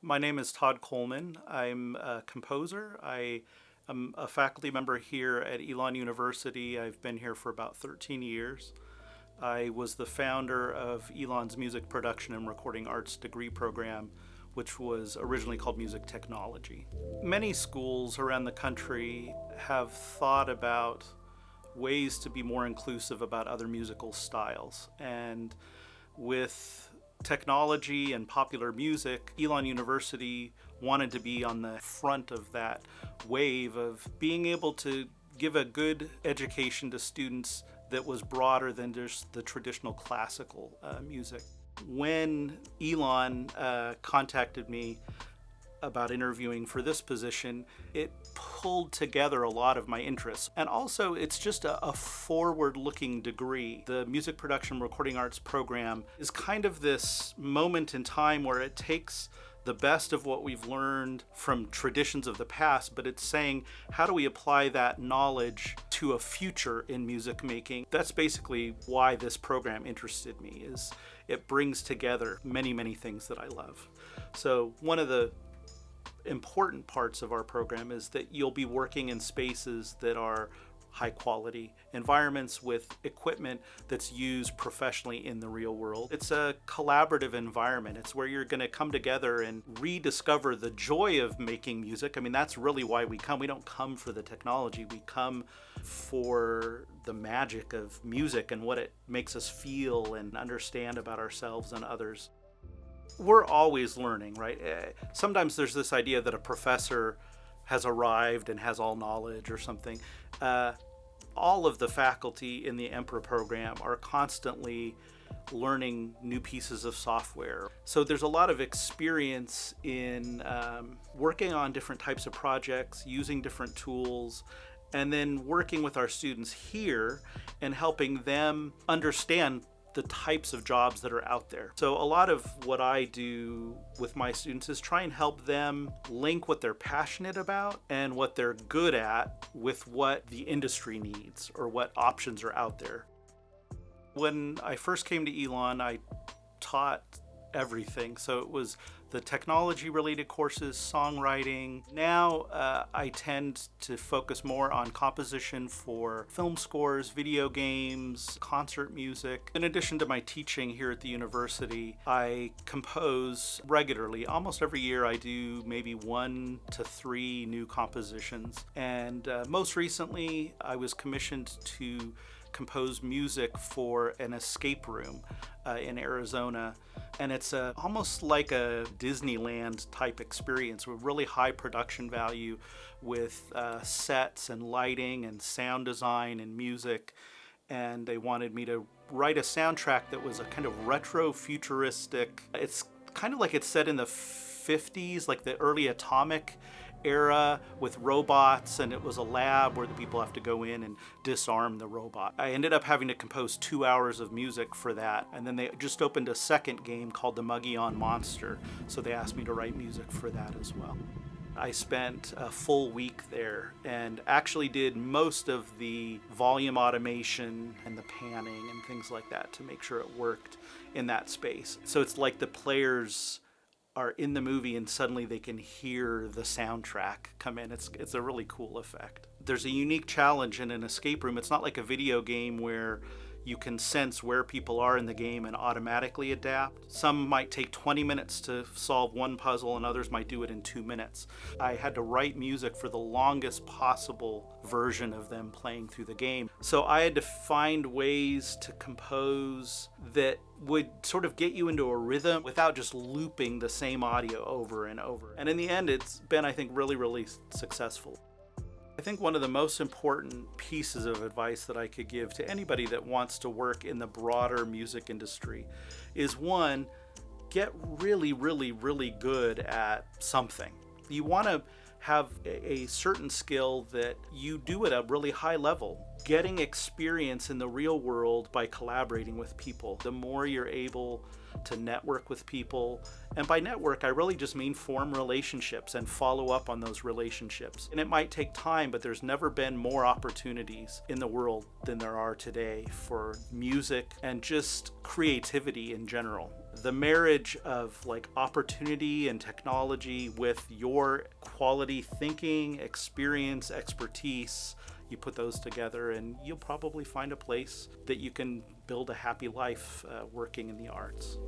My name is Todd Coleman. I'm a composer. I am a faculty member here at Elon University. I've been here for about 13 years. I was the founder of Elon's Music Production and Recording Arts degree program, which was originally called Music Technology. Many schools around the country have thought about ways to be more inclusive about other musical styles. And with technology and popular music, Elon University wanted to be on the front of that wave of being able to give a good education to students that was broader than just the traditional classical music. When Elon contacted me about interviewing for this position, it pulled together a lot of my interests. And also, it's just a forward-looking degree. The Music Production Recording Arts program is kind of this moment in time where it takes the best of what we've learned from traditions of the past, but it's saying, how do we apply that knowledge to a future in music making? That's basically why this program interested me, is it brings together many, many things that I love. So one of the important parts of our program is that you'll be working in spaces that are high quality environments with equipment that's used professionally in the real world. It's a collaborative environment. It's where you're going to come together and rediscover the joy of making music. I mean, that's really why we come. We don't come for the technology. We come for the magic of music and what it makes us feel and understand about ourselves and others. We're always learning, right? Sometimes there's this idea that a professor has arrived and has all knowledge or something. All of the faculty in the Emperor program are constantly learning new pieces of software. So there's a lot of experience in working on different types of projects, using different tools, and then working with our students here and helping them understand the types of jobs that are out there. So a lot of what I do with my students is try and help them link what they're passionate about and what they're good at with what the industry needs or what options are out there. When I first came to Elon, I taught everything. So it was the technology related courses, songwriting. Now I tend to focus more on composition for film scores, video games, concert music. In addition to my teaching here at the university, I compose regularly. Almost every year I do maybe 1 to 3 new compositions. And most recently I was commissioned to compose music for an escape room in Arizona. And it's almost like a Disneyland type experience with really high production value with sets and lighting and sound design and music. And they wanted me to write a soundtrack that was a kind of retro futuristic. It's kind of like it's set in the 50s, like the early atomic era with robots, and it was a lab where the people have to go in and disarm the robot. I ended up having to compose 2 hours of music for that, and then they just opened a second game called the Muggy-On Monster, so they asked me to write music for that as well. I spent a full week there and actually did most of the volume automation and the panning and things like that to make sure it worked in that space. So it's like the players are in the movie and suddenly they can hear the soundtrack come in. It's a really cool effect. There's a unique challenge in an escape room. It's not like a video game where you can sense where people are in the game and automatically adapt. Some might take 20 minutes to solve one puzzle and others might do it in 2 minutes. I had to write music for the longest possible version of them playing through the game. So I had to find ways to compose that would sort of get you into a rhythm without just looping the same audio over and over. And in the end, it's been, I think, really, really successful. I think one of the most important pieces of advice that I could give to anybody that wants to work in the broader music industry is, one, get really, really, really good at something. You want to have a certain skill that you do at a really high level. Getting experience in the real world by collaborating with people. The more you're able to network with people, and by network I really just mean form relationships and follow up on those relationships. And it might take time, but there's never been more opportunities in the world than there are today for music and just creativity in general. the marriage of like opportunity and technology with your quality thinking, experience, expertise, you put those together and you'll probably find a place that you can build a happy life working in the arts.